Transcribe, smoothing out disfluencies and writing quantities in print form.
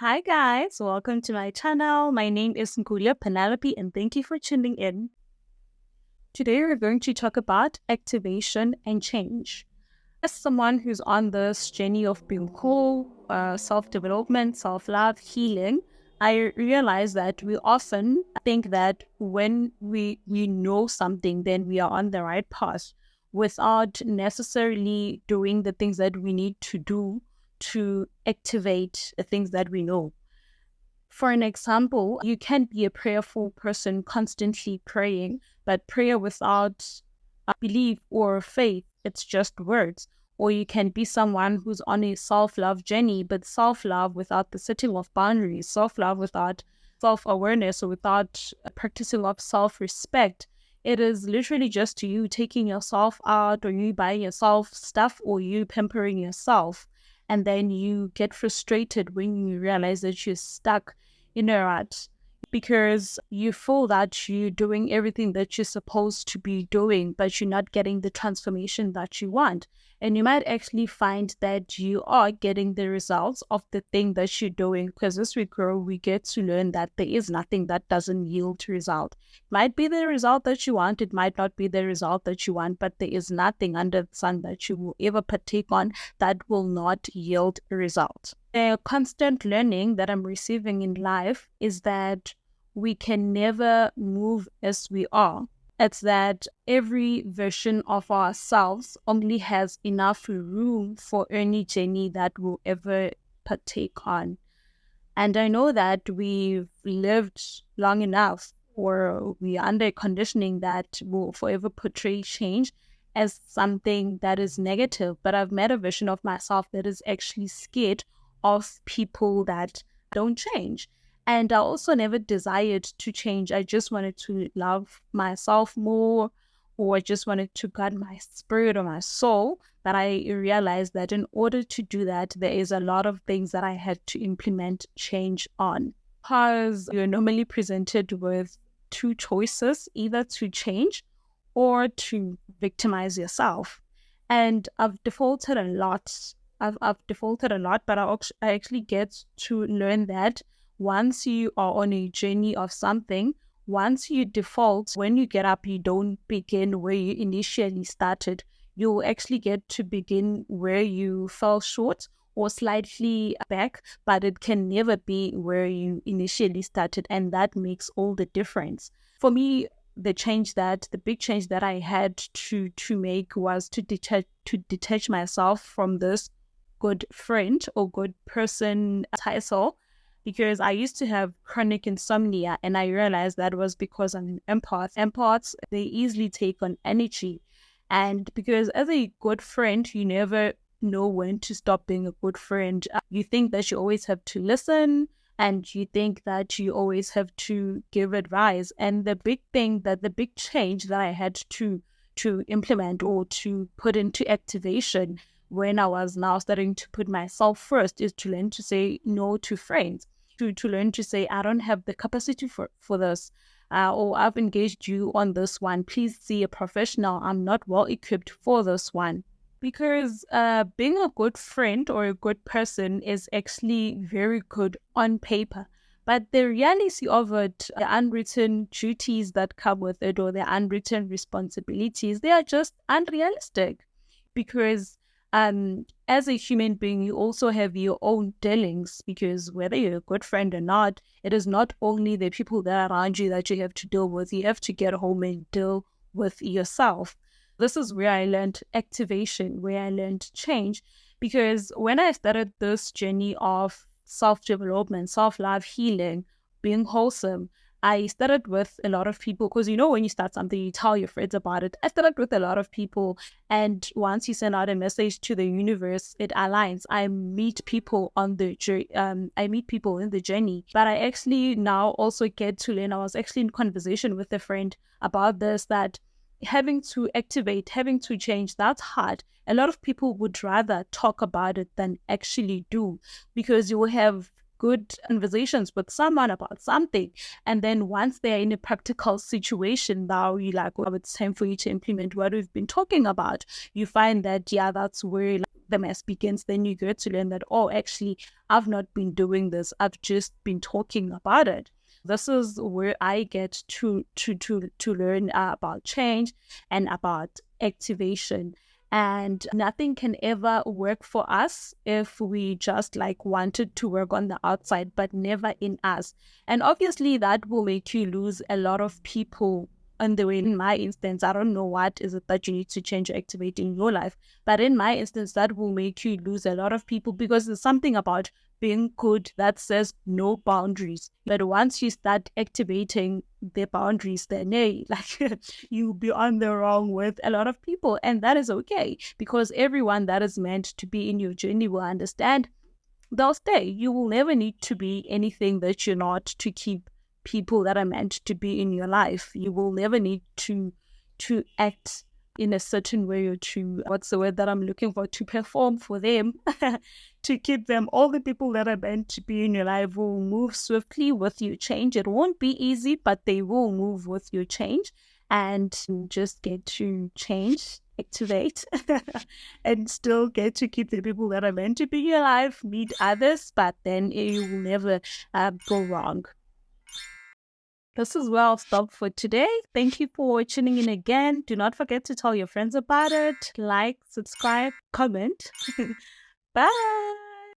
Hi guys, welcome to my channel. My name is Nkulia Penelope and thank you for tuning in. Today we're going to talk about activation and change. As someone who's on this journey of being whole, self-development, self-love, healing, I realize that we often think that when we know something, then we are on the right path without necessarily doing the things that we need to do to activate the things that we know. For an example, you can be a prayerful person constantly praying, but prayer without belief or faith, it's just words. Or you can be someone who's on a self-love journey, but self-love without the setting of boundaries, self-love without self-awareness or without a practicing of self-respect. It is literally just you taking yourself out or you buying yourself stuff or you pampering yourself. And then you get frustrated when you realize that you're stuck in a rut because you feel that you're doing everything that you're supposed to be doing, but you're not getting the transformation that you want. And you might actually find that you are getting the results of the thing that you're doing, because as we grow, we get to learn that there is nothing that doesn't yield result. It might be the result that you want, it might not be the result that you want, but there is nothing under the sun that you will ever partake on that will not yield a result. The constant learning that I'm receiving in life is that we can never move as we are. It's that every version of ourselves only has enough room for any journey that we'll ever partake on. And I know that we've lived long enough, or we are under conditioning that will forever portray change as something that is negative. But I've met a version of myself that is actually scared of people that don't change. And I also never desired to change. I just wanted to love myself more, or I just wanted to guard my spirit or my soul. But I realized that in order to do that, there is a lot of things that I had to implement change on. Because you're normally presented with two choices, either to change or to victimize yourself. And I've defaulted a lot. I've defaulted a lot, but I actually get to learn that once you are on a journey of something, once you default, when you get up, you don't begin where you initially started. You'll actually get to begin where you fell short or slightly back, but it can never be where you initially started. And that makes all the difference. For me, the big change that I had to make was to detach myself from this good friend or good person title, because I used to have chronic insomnia and I realized that was because I'm an empath. Empaths, they easily take on energy. And because as a good friend, you never know when to stop being a good friend. You think that you always have to listen and you think that you always have to give advice. And the big change that I had to implement or to put into activation when I was now starting to put myself first is to learn to say no to friends, to learn to say, I don't have the capacity for this, or I've engaged you on this one. Please see a professional. I'm not well equipped for this one. Because being a good friend or a good person is actually very good on paper. But the reality of it, the unwritten duties that come with it or the unwritten responsibilities, they are just unrealistic. Because as a human being, you also have your own dealings, because whether you're a good friend or not, it is not only the people that are around you that you have to deal with. You have to get home and deal with yourself. This is where I learned activation, where I learned change, because when I started this journey of self-development, self-love, healing, being wholesome, I started with a lot of people, because when you start something, you tell your friends about it. I started with a lot of people, and once you send out a message to the universe, it aligns. I meet people on the journey. I meet people in the journey, but I actually now also get to learn. I was actually in conversation with a friend about this, that having to activate, having to change, that's hard. A lot of people would rather talk about it than actually do, because you will have good conversations with someone about something. And then once they're in a practical situation, now you're like, well, it's time for you to implement what we've been talking about. You find that, yeah, that's where the mess begins. Then you get to learn that, oh, actually, I've not been doing this. I've just been talking about it. This is where I get to learn about change and about activation. And nothing can ever work for us if we just like wanted to work on the outside, but never in us. And obviously that will make you lose a lot of people on the way. In my instance, I don't know what is it that you need to change or activate in your life. But in my instance, that will make you lose a lot of people because there's something about being good that says no boundaries. But once you start activating the boundaries, then hey, like you'll be on the wrong with a lot of people. And that is okay because everyone that is meant to be in your journey will understand. They'll stay. You will never need to be anything that you're not to keep people that are meant to be in your life. You will never need to act in a certain way or to, what's the word that I'm looking for, to perform for them, to keep them. All the people that are meant to be in your life will move swiftly with your change. It won't be easy, but they will move with your change, and you just get to change, activate, and still get to keep the people that are meant to be in your life, meet others, but then you will never go wrong. This is where I'll stop for today. Thank you for tuning in again. Do not forget to tell your friends about it. Like, subscribe, comment. Bye.